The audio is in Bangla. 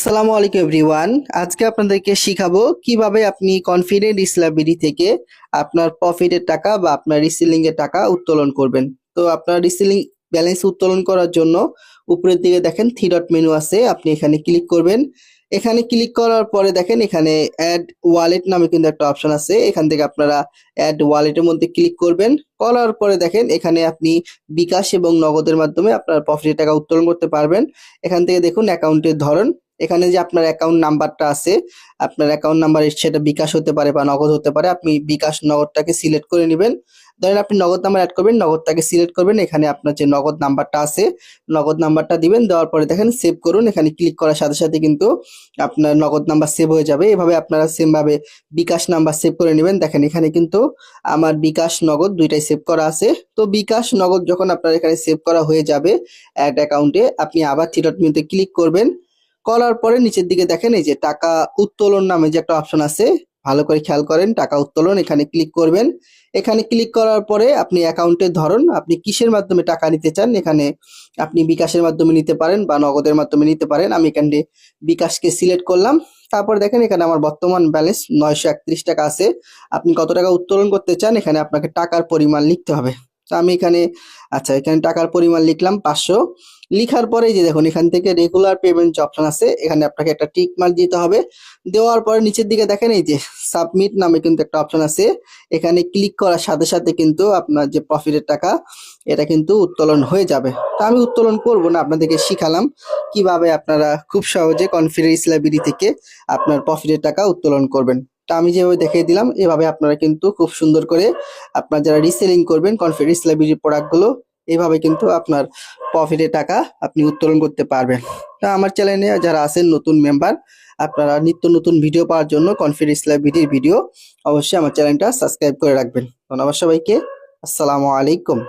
আসসালামু আলাইকুম এভরিওয়ান। আজকে আপনাদেরকে শিখাবো কিভাবে আপনি কনফিডেন্ট ইসলামিরি থেকে আপনার প্রফিটের টাকা বা আপনার রিসেলিং এর টাকা উত্তোলন করবেন। তো আপনার রিসেলিং ব্যালেন্স উত্তোলন করার জন্য উপরের দিকে দেখেন থ্রি ডট মেনু আছে, আপনি এখানে ক্লিক করবেন। এখানে ক্লিক করার পরে দেখেন এখানে অ্যাড ওয়ালেট নামে কিন্তু একটা অপশন আছে, এখান থেকে আপনারা অ্যাড ওয়ালেটের মধ্যে ক্লিক করবেন। করার পরে দেখেন এখানে আপনি বিকাশ এবং নগদের মাধ্যমে আপনার প্রফিটের টাকা উত্তোলন করতে পারবেন। এখান থেকে দেখুন অ্যাকাউন্টের ধরন, এখানে যে আপনার অ্যাকাউন্ট নাম্বারটা আছে, আপনার অ্যাকাউন্ট নাম্বার সেটা বিকাশ হতে পারে বা নগদ হতে পারে। আপনি বিকাশ নগদটাকে সিলেক্ট করে নেবেন। ধরেন আপনি নগদ নাম্বার অ্যাড করবেন, নগদটাকে সিলেক্ট করবেন, এখানে আপনার যে নগদ নাম্বারটা আছে নগদ নাম্বারটা দিবেন। দেওয়ার পরে দেখেন সেভ করুন, এখানে ক্লিক করার সাথে সাথে কিন্তু আপনার নগদ নাম্বার সেভ হয়ে যাবে। এভাবে আপনারা সেম ভাবে বিকাশ নাম্বার সেভ করে নেবেন। দেখেন এখানে কিন্তু আমার বিকাশ নগদ দুইটাই সেভ করা আছে। তো বিকাশ নগদ যখন আপনার এখানে সেভ করা হয়ে যাবে অ্যাড অ্যাকাউন্টে, আপনি আবার থ্রি ডট মেনুতে ক্লিক করবেন। করার পরে নিচের দিকে দেখেন এই যে টাকা উত্তোলন নামে যে একটা অপশন আছে, ভালো করে খেয়াল করেন, টাকা উত্তোলন, এখানে ক্লিক করবেন। এখানে ক্লিক করার পরে আপনি অ্যাকাউন্টের ধরন, আপনি কিসের মাধ্যমে টাকা নিতে চান, এখানে আপনি বিকাশের মাধ্যমে নিতে পারেন বা নগদের মাধ্যমে নিতে পারেন। আমি এখানে বিকাশকে সিলেক্ট করলাম। তারপর দেখেন এখানে আমার বর্তমান ব্যালেন্স 931 টাকা আছে। আপনি কত টাকা উত্তোলন করতে চান এখানে আপনাকে টাকার পরিমাণ লিখতে হবে। তো আমি এখানে এখানে টাকার পরিমাণ লিখলাম 500। লিখার পরে যে দেখুন এখান থেকে রেগুলার পেমেন্ট যে অপশন আছে, এখানে আপনাকে একটা টিক মার্ক দিতে হবে। দেওয়ার পরে নিচের দিকে দেখেন এই যে সাবমিট নামে কিন্তু একটা অপশন আছে, এখানে ক্লিক করার সাথে সাথে কিন্তু আপনার যে প্রফিটের টাকা এটা কিন্তু উত্তোলন হয়ে যাবে। তা আমি উত্তোলন করব না, আপনাদেরকে শিখালাম কিভাবে আপনারা খুব সহজে কনফিডেন্স লাইব্রেরি থেকে আপনার প্রফিটের টাকা উত্তোলন করবেন। তা আমি যেভাবে দেখিয়ে দিলাম এভাবে আপনারা কিন্তু খুব সুন্দর করে আপনার যারা রিসেলিং করবেন কনফিডেন্স লাইব্রেরির প্রোডাক্টগুলো, এইভাবে কিন্তু আপনার প্রফিটের টাকা আপনি উত্তোলন করতে পারবেন। তা আমার চ্যানেলে যারা আছেন নতুন মেম্বার, আপনারা নিত্য নতুন ভিডিও পাওয়ার জন্য কনফিডেন্স লাইব্রেরির ভিডিও অবশ্যই আমার চ্যানেলটা সাবস্ক্রাইব করে রাখবেন। ধন্যবাদ সবাইকে। আসসালামু আলাইকুম।